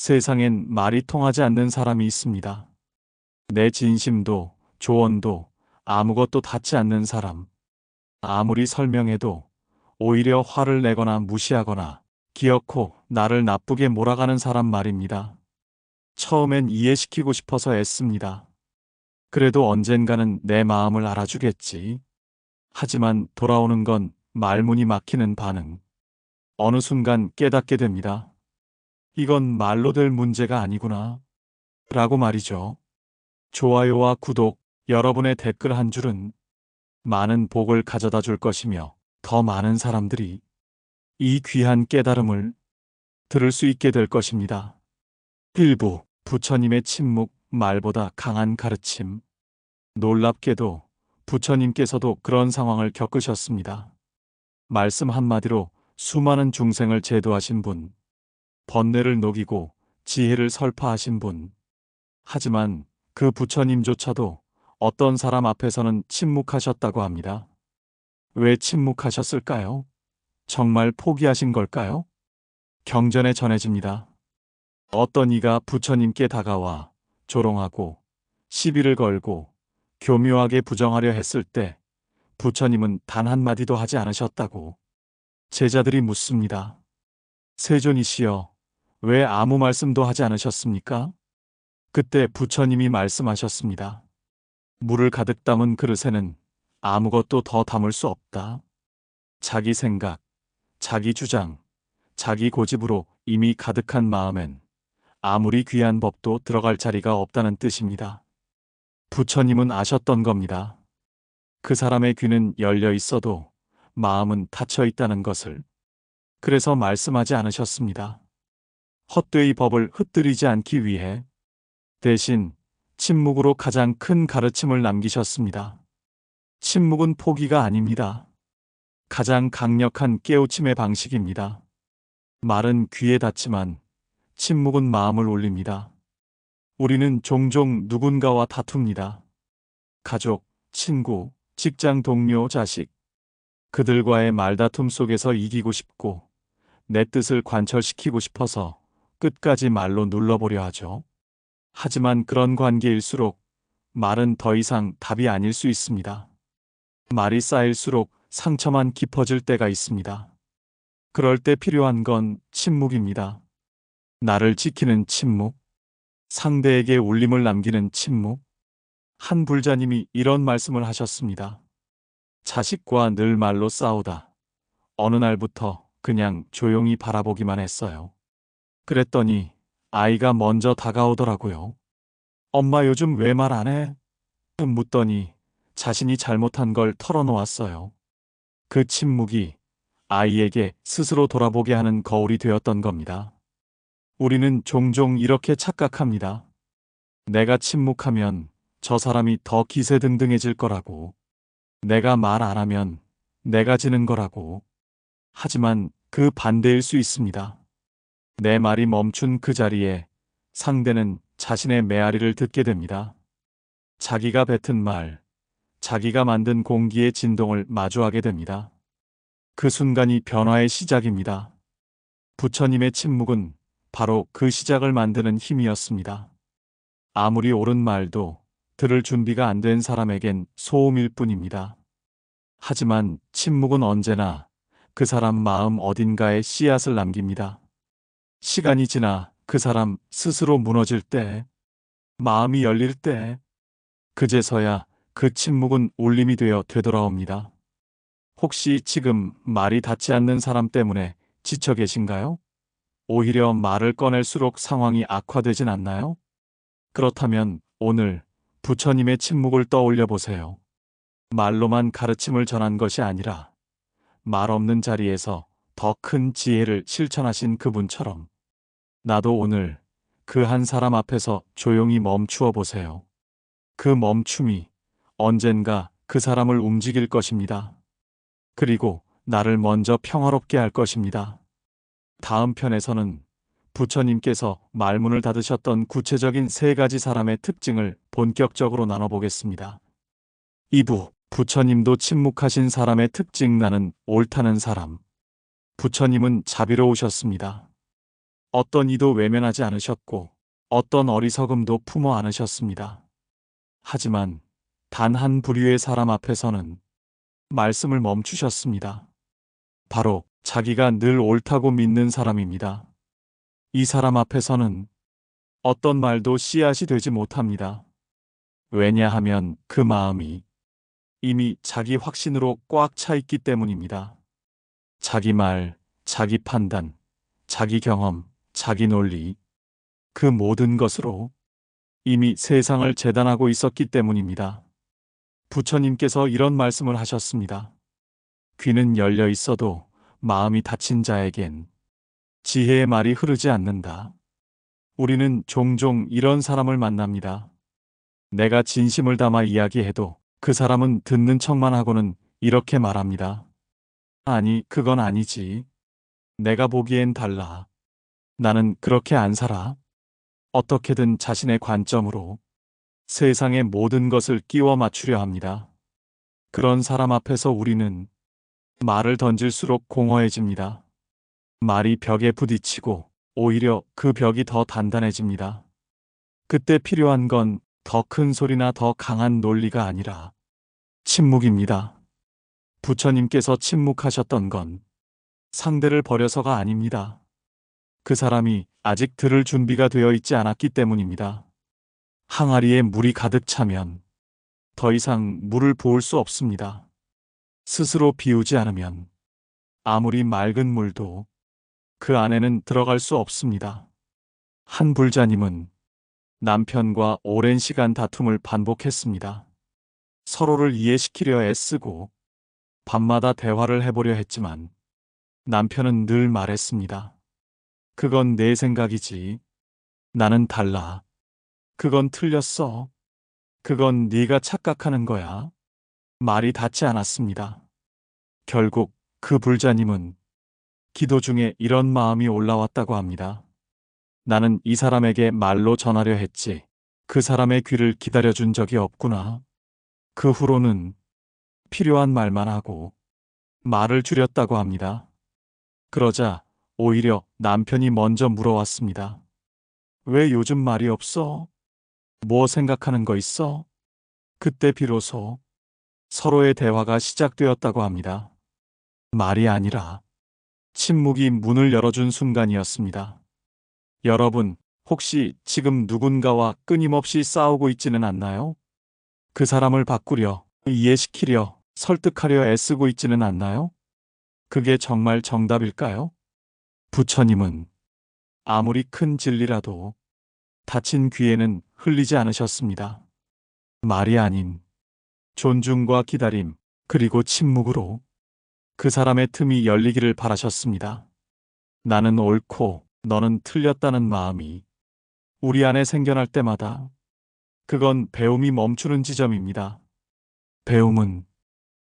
세상엔 말이 통하지 않는 사람이 있습니다. 내 진심도 조언도 아무것도 닿지 않는 사람. 아무리 설명해도 오히려 화를 내거나 무시하거나 기어코 나를 나쁘게 몰아가는 사람 말입니다. 처음엔 이해시키고 싶어서 애씁니다. 그래도 언젠가는 내 마음을 알아주겠지. 하지만 돌아오는 건 말문이 막히는 반응. 어느 순간 깨닫게 됩니다. 이건 말로 될 문제가 아니구나. 라고 말이죠. 좋아요와 구독, 여러분의 댓글 한 줄은 많은 복을 가져다 줄 것이며 더 많은 사람들이 이 귀한 깨달음을 들을 수 있게 될 것입니다. 일부 부처님의 침묵, 말보다 강한 가르침. 놀랍게도 부처님께서도 그런 상황을 겪으셨습니다. 말씀 한마디로 수많은 중생을 제도하신 분, 번뇌를 녹이고 지혜를 설파하신 분. 하지만 그 부처님조차도 어떤 사람 앞에서는 침묵하셨다고 합니다. 왜 침묵하셨을까요? 정말 포기하신 걸까요? 경전에 전해집니다. 어떤 이가 부처님께 다가와 조롱하고 시비를 걸고 교묘하게 부정하려 했을 때 부처님은 단 한마디도 하지 않으셨다고 제자들이 묻습니다. 세존이시여, 왜 아무 말씀도 하지 않으셨습니까? 그때 부처님이 말씀하셨습니다. 물을 가득 담은 그릇에는 아무것도 더 담을 수 없다. 자기 생각, 자기 주장, 자기 고집으로 이미 가득한 마음엔 아무리 귀한 법도 들어갈 자리가 없다는 뜻입니다. 부처님은 아셨던 겁니다. 그 사람의 귀는 열려 있어도 마음은 닫혀 있다는 것을. 그래서 말씀하지 않으셨습니다. 헛되이 법을 흩뜨리지 않기 위해. 대신 침묵으로 가장 큰 가르침을 남기셨습니다. 침묵은 포기가 아닙니다. 가장 강력한 깨우침의 방식입니다. 말은 귀에 닿지만 침묵은 마음을 울립니다. 우리는 종종 누군가와 다툽니다. 가족, 친구, 직장 동료, 자식. 그들과의 말다툼 속에서 이기고 싶고 내 뜻을 관철시키고 싶어서 끝까지 말로 눌러보려 하죠. 하지만 그런 관계일수록 말은 더 이상 답이 아닐 수 있습니다. 말이 쌓일수록 상처만 깊어질 때가 있습니다. 그럴 때 필요한 건 침묵입니다. 나를 지키는 침묵, 상대에게 울림을 남기는 침묵. 한 불자님이 이런 말씀을 하셨습니다. 자식과 늘 말로 싸우다 어느 날부터 그냥 조용히 바라보기만 했어요. 그랬더니 아이가 먼저 다가오더라고요. 엄마 요즘 왜 말 안 해? 묻더니 자신이 잘못한 걸 털어놓았어요. 그 침묵이 아이에게 스스로 돌아보게 하는 거울이 되었던 겁니다. 우리는 종종 이렇게 착각합니다. 내가 침묵하면 저 사람이 더 기세등등해질 거라고. 내가 말 안 하면 내가 지는 거라고. 하지만 그 반대일 수 있습니다. 내 말이 멈춘 그 자리에 상대는 자신의 메아리를 듣게 됩니다. 자기가 뱉은 말, 자기가 만든 공기의 진동을 마주하게 됩니다. 그 순간이 변화의 시작입니다. 부처님의 침묵은 바로 그 시작을 만드는 힘이었습니다. 아무리 옳은 말도 들을 준비가 안 된 사람에겐 소음일 뿐입니다. 하지만 침묵은 언제나 그 사람 마음 어딘가에 씨앗을 남깁니다. 시간이 지나 그 사람 스스로 무너질 때, 마음이 열릴 때, 그제서야 그 침묵은 울림이 되어 되돌아옵니다. 혹시 지금 말이 닿지 않는 사람 때문에 지쳐 계신가요? 오히려 말을 꺼낼수록 상황이 악화되진 않나요? 그렇다면 오늘 부처님의 침묵을 떠올려 보세요. 말로만 가르침을 전한 것이 아니라 말 없는 자리에서 더 큰 지혜를 실천하신 그분처럼 나도 오늘 그 한 사람 앞에서 조용히 멈추어 보세요. 그 멈춤이 언젠가 그 사람을 움직일 것입니다. 그리고 나를 먼저 평화롭게 할 것입니다. 다음 편에서는 부처님께서 말문을 닫으셨던 구체적인 3가지 사람의 특징을 본격적으로 나눠보겠습니다. 2부 부처님도 침묵하신 사람의 특징. 나는 옳다는 사람. 부처님은 자비로우셨습니다. 어떤 이도 외면하지 않으셨고 어떤 어리석음도 품어 안으셨습니다. 하지만 단 한 부류의 사람 앞에서는 말씀을 멈추셨습니다. 바로 자기가 늘 옳다고 믿는 사람입니다. 이 사람 앞에서는 어떤 말도 씨앗이 되지 못합니다. 왜냐하면 그 마음이 이미 자기 확신으로 꽉 차 있기 때문입니다. 자기 말, 자기 판단, 자기 경험, 자기 논리, 그 모든 것으로 이미 세상을 재단하고 있었기 때문입니다. 부처님께서 이런 말씀을 하셨습니다. 귀는 열려 있어도 마음이 닫힌 자에겐 지혜의 말이 흐르지 않는다. 우리는 종종 이런 사람을 만납니다. 내가 진심을 담아 이야기해도 그 사람은 듣는 척만 하고는 이렇게 말합니다. 아니, 그건 아니지. 내가 보기엔 달라. 나는 그렇게 안 살아. 어떻게든 자신의 관점으로 세상의 모든 것을 끼워 맞추려 합니다. 그런 사람 앞에서 우리는 말을 던질수록 공허해집니다. 말이 벽에 부딪히고 오히려 그 벽이 더 단단해집니다. 그때 필요한 건 더 큰 소리나 더 강한 논리가 아니라 침묵입니다. 부처님께서 침묵하셨던 건 상대를 버려서가 아닙니다. 그 사람이 아직 들을 준비가 되어 있지 않았기 때문입니다. 항아리에 물이 가득 차면 더 이상 물을 부을 수 없습니다. 스스로 비우지 않으면 아무리 맑은 물도 그 안에는 들어갈 수 없습니다. 한 불자님은 남편과 오랜 시간 다툼을 반복했습니다. 서로를 이해시키려 애쓰고 밤마다 대화를 해보려 했지만 남편은 늘 말했습니다. 그건 내 생각이지. 나는 달라. 그건 틀렸어. 그건 네가 착각하는 거야. 말이 닿지 않았습니다. 결국 그 불자님은 기도 중에 이런 마음이 올라왔다고 합니다. 나는 이 사람에게 말로 전하려 했지. 그 사람의 귀를 기다려준 적이 없구나. 그 후로는 필요한 말만 하고 말을 줄였다고 합니다. 그러자 오히려 남편이 먼저 물어왔습니다. 왜 요즘 말이 없어? 뭐 생각하는 거 있어? 그때 비로소 서로의 대화가 시작되었다고 합니다. 말이 아니라 침묵이 문을 열어준 순간이었습니다. 여러분, 혹시 지금 누군가와 끊임없이 싸우고 있지는 않나요? 그 사람을 바꾸려, 이해시키려, 설득하려 애쓰고 있지는 않나요? 그게 정말 정답일까요? 부처님은 아무리 큰 진리라도 닫힌 귀에는 흘리지 않으셨습니다. 말이 아닌 존중과 기다림, 그리고 침묵으로 그 사람의 틈이 열리기를 바라셨습니다. 나는 옳고 너는 틀렸다는 마음이 우리 안에 생겨날 때마다 그건 배움이 멈추는 지점입니다. 배움은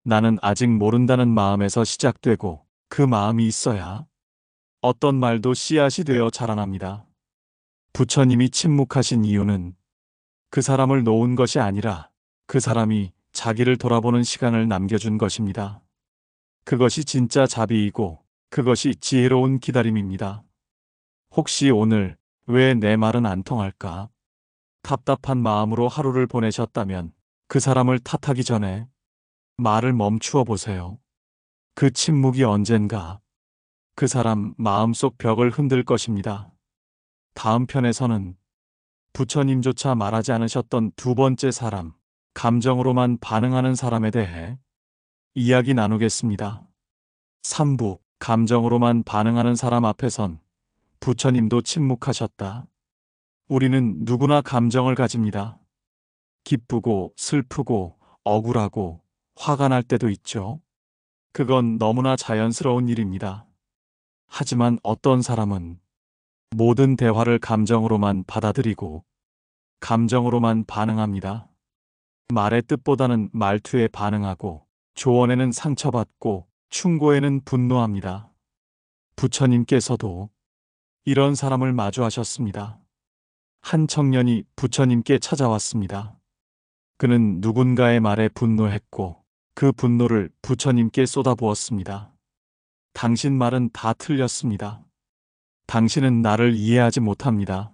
나는 아직 모른다는 마음에서 시작되고 그 마음이 있어야 어떤 말도 씨앗이 되어 자라납니다. 부처님이 침묵하신 이유는 그 사람을 놓은 것이 아니라 그 사람이 자기를 돌아보는 시간을 남겨준 것입니다. 그것이 진짜 자비이고 그것이 지혜로운 기다림입니다. 혹시 오늘 왜 내 말은 안 통할까? 답답한 마음으로 하루를 보내셨다면 그 사람을 탓하기 전에 말을 멈추어 보세요. 그 침묵이 언젠가 그 사람 마음속 벽을 흔들 것입니다. 다음 편에서는 부처님조차 말하지 않으셨던 두 번째 사람, 감정으로만 반응하는 사람에 대해 이야기 나누겠습니다. 3부, 감정으로만 반응하는 사람 앞에선 부처님도 침묵하셨다. 우리는 누구나 감정을 가집니다. 기쁘고 슬프고 억울하고 화가 날 때도 있죠. 그건 너무나 자연스러운 일입니다. 하지만 어떤 사람은 모든 대화를 감정으로만 받아들이고 감정으로만 반응합니다. 말의 뜻보다는 말투에 반응하고 조언에는 상처받고 충고에는 분노합니다. 부처님께서도 이런 사람을 마주하셨습니다. 한 청년이 부처님께 찾아왔습니다. 그는 누군가의 말에 분노했고 그 분노를 부처님께 쏟아부었습니다. 당신 말은 다 틀렸습니다. 당신은 나를 이해하지 못합니다.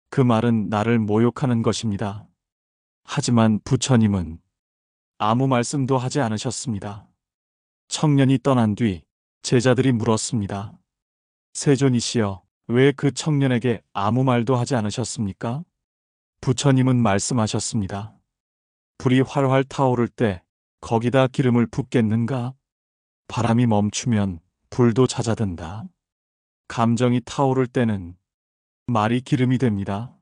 그 말은 나를 모욕하는 것입니다. 하지만 부처님은 아무 말씀도 하지 않으셨습니다. 청년이 떠난 뒤 제자들이 물었습니다. 세존이시여, 왜 그 청년에게 아무 말도 하지 않으셨습니까? 부처님은 말씀하셨습니다. 불이 활활 타오를 때 거기다 기름을 붓겠는가? 바람이 멈추면 불도 잦아든다. 감정이 타오를 때는 말이 기름이 됩니다.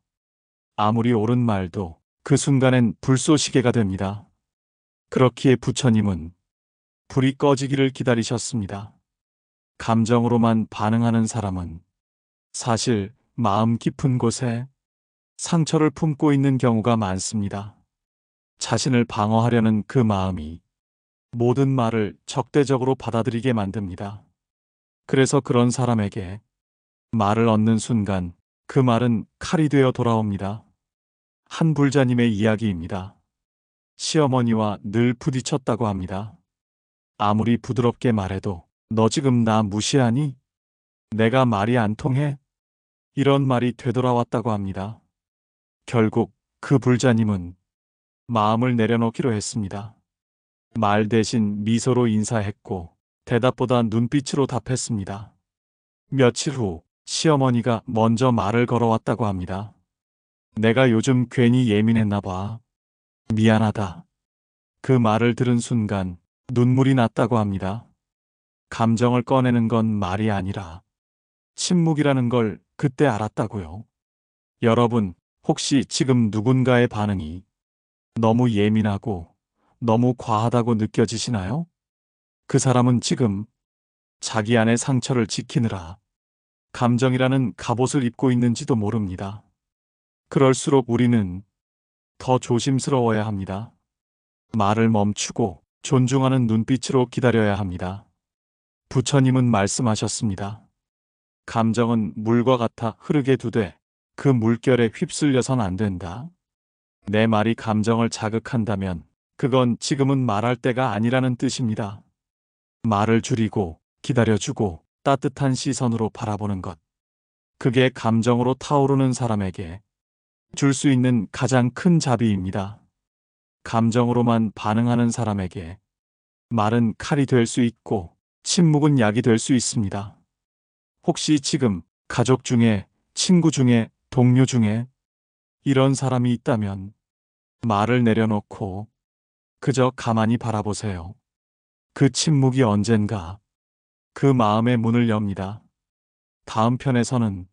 아무리 옳은 말도 그 순간엔 불쏘시개가 됩니다. 그렇기에 부처님은 불이 꺼지기를 기다리셨습니다. 감정으로만 반응하는 사람은 사실 마음 깊은 곳에 상처를 품고 있는 경우가 많습니다. 자신을 방어하려는 그 마음이 모든 말을 적대적으로 받아들이게 만듭니다. 그래서 그런 사람에게 말을 얻는 순간 그 말은 칼이 되어 돌아옵니다. 한 불자님의 이야기입니다. 시어머니와 늘 부딪혔다고 합니다. 아무리 부드럽게 말해도 너 지금 나 무시하니? 내가 말이 안 통해? 이런 말이 되돌아왔다고 합니다. 결국 그 불자님은 마음을 내려놓기로 했습니다. 말 대신 미소로 인사했고 대답보다 눈빛으로 답했습니다. 며칠 후 시어머니가 먼저 말을 걸어왔다고 합니다. 내가 요즘 괜히 예민했나 봐. 미안하다. 그 말을 들은 순간 눈물이 났다고 합니다. 감정을 꺼내는 건 말이 아니라 침묵이라는 걸 그때 알았다고요. 여러분, 혹시 지금 누군가의 반응이 너무 예민하고 너무 과하다고 느껴지시나요? 그 사람은 지금 자기 안의 상처를 지키느라 감정이라는 갑옷을 입고 있는지도 모릅니다. 그럴수록 우리는 더 조심스러워야 합니다. 말을 멈추고 존중하는 눈빛으로 기다려야 합니다. 부처님은 말씀하셨습니다. 감정은 물과 같아 흐르게 두되 그 물결에 휩쓸려선 안 된다. 내 말이 감정을 자극한다면 그건 지금은 말할 때가 아니라는 뜻입니다. 말을 줄이고 기다려주고 따뜻한 시선으로 바라보는 것. 그게 감정으로 타오르는 사람에게 줄 수 있는 가장 큰 자비입니다. 감정으로만 반응하는 사람에게 말은 칼이 될 수 있고 침묵은 약이 될 수 있습니다. 혹시 지금 가족 중에, 친구 중에, 동료 중에 이런 사람이 있다면 말을 내려놓고 그저 가만히 바라보세요. 그 침묵이 언젠가 그 마음의 문을 엽니다. 다음 편에서는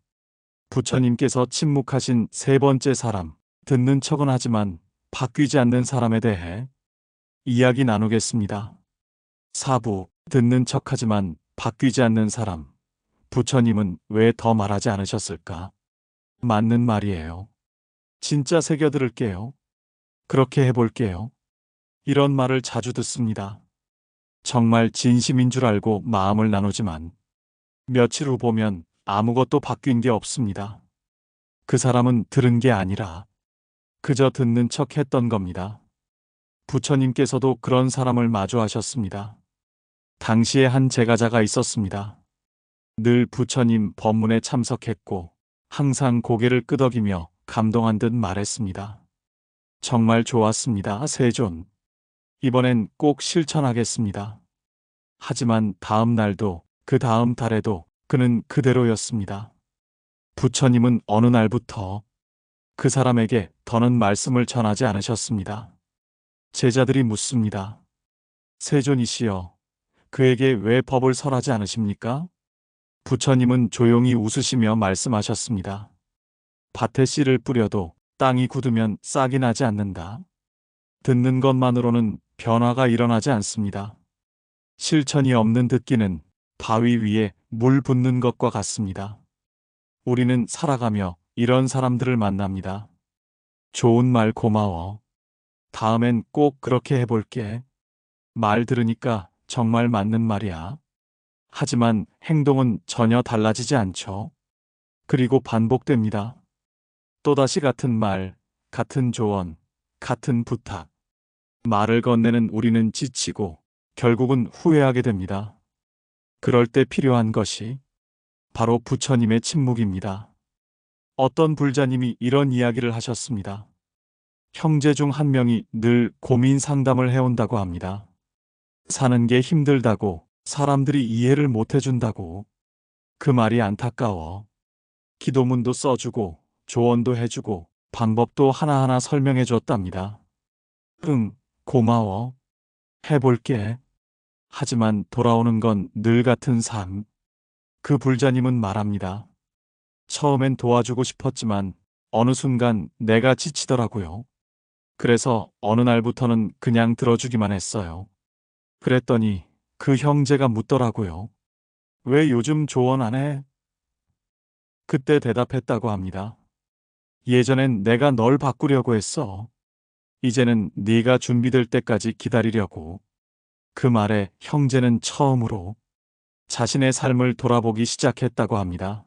부처님께서 침묵하신 세 번째 사람, 듣는 척은 하지만 바뀌지 않는 사람에 대해 이야기 나누겠습니다. 4부, 듣는 척하지만 바뀌지 않는 사람. 부처님은 왜 더 말하지 않으셨을까? 맞는 말이에요. 진짜 새겨들을게요. 그렇게 해볼게요. 이런 말을 자주 듣습니다. 정말 진심인 줄 알고 마음을 나누지만 며칠 후 보면 아무것도 바뀐 게 없습니다. 그 사람은 들은 게 아니라 그저 듣는 척 했던 겁니다. 부처님께서도 그런 사람을 마주하셨습니다. 당시에 한 제가자가 있었습니다. 늘 부처님 법문에 참석했고 항상 고개를 끄덕이며 감동한 듯 말했습니다. 정말 좋았습니다, 세존. 이번엔 꼭 실천하겠습니다. 하지만 다음 날도 그 다음 달에도 그는 그대로였습니다. 부처님은 어느 날부터 그 사람에게 더는 말씀을 전하지 않으셨습니다. 제자들이 묻습니다. 세존이시여, 그에게 왜 법을 설하지 않으십니까? 부처님은 조용히 웃으시며 말씀하셨습니다. 밭에 씨를 뿌려도 땅이 굳으면 싹이 나지 않는다. 듣는 것만으로는 변화가 일어나지 않습니다. 실천이 없는 듣기는 바위 위에 물 붓는 것과 같습니다. 우리는 살아가며 이런 사람들을 만납니다. 좋은 말 고마워. 다음엔 꼭 그렇게 해볼게. 말 들으니까 정말 맞는 말이야. 하지만 행동은 전혀 달라지지 않죠. 그리고 반복됩니다. 또다시 같은 말, 같은 조언, 같은 부탁. 말을 건네는 우리는 지치고 결국은 후회하게 됩니다. 그럴 때 필요한 것이 바로 부처님의 침묵입니다. 어떤 불자님이 이런 이야기를 하셨습니다. 형제 중 한 명이 늘 고민 상담을 해온다고 합니다. 사는 게 힘들다고, 사람들이 이해를 못 해준다고. 그 말이 안타까워. 기도문도 써주고, 조언도 해주고, 방법도 하나하나 설명해 줬답니다. 응, 고마워. 해볼게. 하지만 돌아오는 건 늘 같은 삶. 그 불자님은 말합니다. 처음엔 도와주고 싶었지만 어느 순간 내가 지치더라고요. 그래서 어느 날부터는 그냥 들어주기만 했어요. 그랬더니 그 형제가 묻더라고요. 왜 요즘 조언 안 해? 그때 대답했다고 합니다. 예전엔 내가 널 바꾸려고 했어. 이제는 네가 준비될 때까지 기다리려고. 그 말에 형제는 처음으로 자신의 삶을 돌아보기 시작했다고 합니다.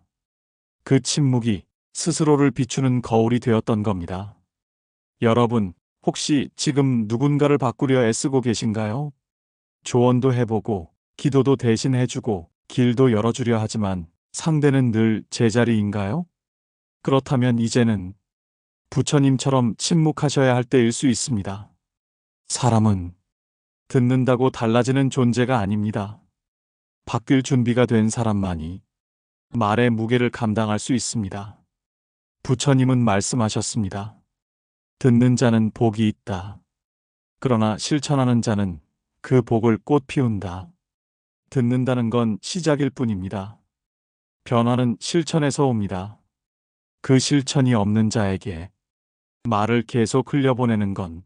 그 침묵이 스스로를 비추는 거울이 되었던 겁니다. 여러분, 혹시 지금 누군가를 바꾸려 애쓰고 계신가요? 조언도 해보고, 기도도 대신 해주고, 길도 열어주려 하지만 상대는 늘 제자리인가요? 그렇다면 이제는 부처님처럼 침묵하셔야 할 때일 수 있습니다. 사람은 듣는다고 달라지는 존재가 아닙니다. 바뀔 준비가 된 사람만이 말의 무게를 감당할 수 있습니다. 부처님은 말씀하셨습니다. 듣는 자는 복이 있다. 그러나 실천하는 자는 그 복을 꽃 피운다. 듣는다는 건 시작일 뿐입니다. 변화는 실천에서 옵니다. 그 실천이 없는 자에게 말을 계속 흘려보내는 건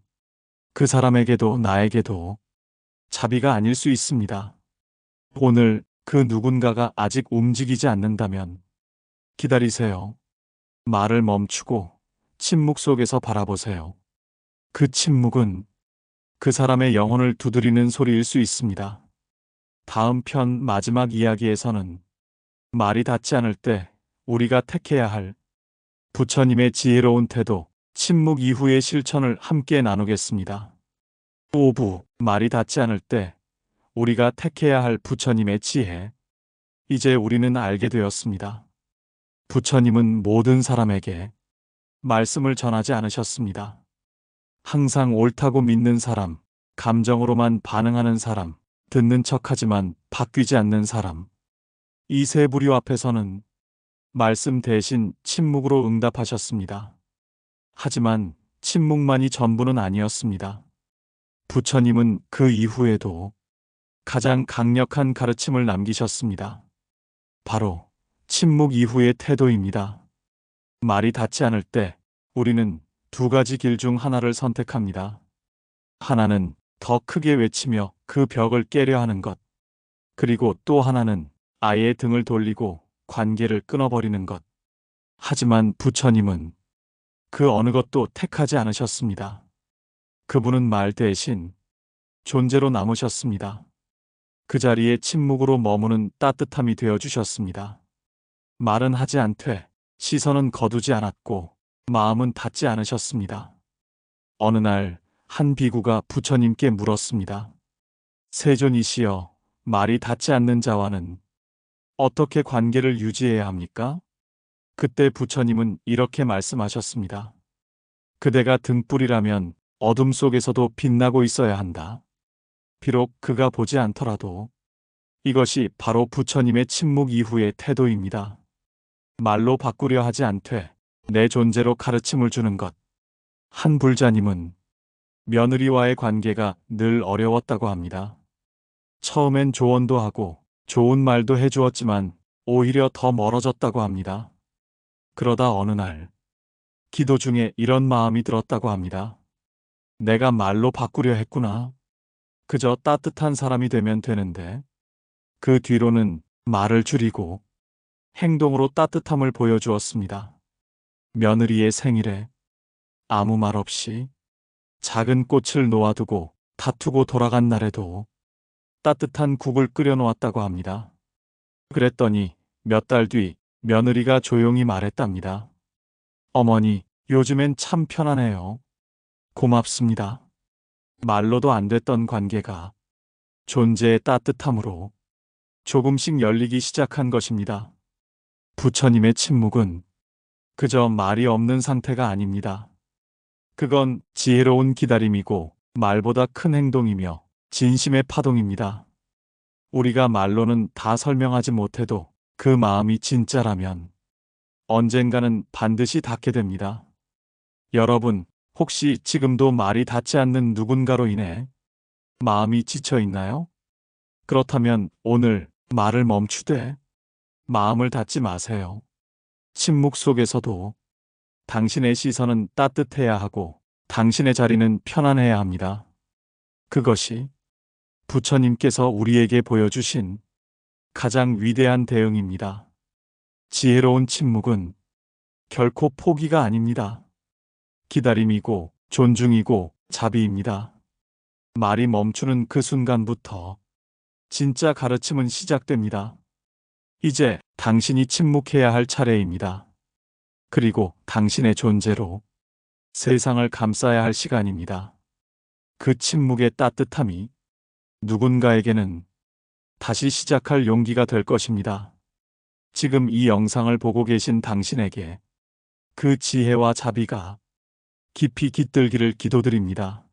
그 사람에게도 나에게도 자비가 아닐 수 있습니다. 오늘 그 누군가가 아직 움직이지 않는다면 기다리세요. 말을 멈추고 침묵 속에서 바라보세요. 그 침묵은 그 사람의 영혼을 두드리는 소리일 수 있습니다. 다음 편 마지막 이야기에서는 말이 닿지 않을 때 우리가 택해야 할 부처님의 지혜로운 태도, 침묵 이후의 실천을 함께 나누겠습니다. 5부 말이 닿지 않을 때 우리가 택해야 할 부처님의 지혜. 이제 우리는 알게 되었습니다. 부처님은 모든 사람에게 말씀을 전하지 않으셨습니다. 항상 옳다고 믿는 사람, 감정으로만 반응하는 사람, 듣는 척하지만 바뀌지 않는 사람. 이 세 부류 앞에서는 말씀 대신 침묵으로 응답하셨습니다. 하지만 침묵만이 전부는 아니었습니다. 부처님은 그 이후에도 가장 강력한 가르침을 남기셨습니다. 바로 침묵 이후의 태도입니다. 말이 닿지 않을 때 우리는 두 가지 길 중 하나를 선택합니다. 하나는 더 크게 외치며 그 벽을 깨려 하는 것. 그리고 또 하나는 아예 등을 돌리고 관계를 끊어버리는 것. 하지만 부처님은 그 어느 것도 택하지 않으셨습니다. 그분은 말 대신 존재로 남으셨습니다. 그 자리에 침묵으로 머무는 따뜻함이 되어주셨습니다. 말은 하지 않되 시선은 거두지 않았고 마음은 닫지 않으셨습니다. 어느 날 한 비구가 부처님께 물었습니다. 세존이시여, 말이 닿지 않는 자와는 어떻게 관계를 유지해야 합니까? 그때 부처님은 이렇게 말씀하셨습니다. 그대가 등불이라면 어둠 속에서도 빛나고 있어야 한다. 비록 그가 보지 않더라도. 이것이 바로 부처님의 침묵 이후의 태도입니다. 말로 바꾸려 하지 않되 내 존재로 가르침을 주는 것. 한 불자님은 며느리와의 관계가 늘 어려웠다고 합니다. 처음엔 조언도 하고 좋은 말도 해주었지만 오히려 더 멀어졌다고 합니다. 그러다 어느 날 기도 중에 이런 마음이 들었다고 합니다. 내가 말로 바꾸려 했구나. 그저 따뜻한 사람이 되면 되는데. 그 뒤로는 말을 줄이고 행동으로 따뜻함을 보여주었습니다. 며느리의 생일에 아무 말 없이 작은 꽃을 놓아두고 다투고 돌아간 날에도 따뜻한 국을 끓여 놓았다고 합니다. 그랬더니 몇 달 뒤 며느리가 조용히 말했답니다. 어머니, 요즘엔 참 편하네요. 고맙습니다. 말로도 안 됐던 관계가 존재의 따뜻함으로 조금씩 열리기 시작한 것입니다. 부처님의 침묵은 그저 말이 없는 상태가 아닙니다. 그건 지혜로운 기다림이고 말보다 큰 행동이며 진심의 파동입니다. 우리가 말로는 다 설명하지 못해도 그 마음이 진짜라면 언젠가는 반드시 닿게 됩니다. 여러분, 혹시 지금도 말이 닿지 않는 누군가로 인해 마음이 지쳐 있나요? 그렇다면 오늘 말을 멈추되 마음을 닫지 마세요. 침묵 속에서도 당신의 시선은 따뜻해야 하고 당신의 자리는 편안해야 합니다. 그것이 부처님께서 우리에게 보여주신 가장 위대한 대응입니다. 지혜로운 침묵은 결코 포기가 아닙니다. 기다림이고 존중이고 자비입니다. 말이 멈추는 그 순간부터 진짜 가르침은 시작됩니다. 이제 당신이 침묵해야 할 차례입니다. 그리고 당신의 존재로 세상을 감싸야 할 시간입니다. 그 침묵의 따뜻함이 누군가에게는 다시 시작할 용기가 될 것입니다. 지금 이 영상을 보고 계신 당신에게 그 지혜와 자비가 깊이 깃들기를 기도드립니다.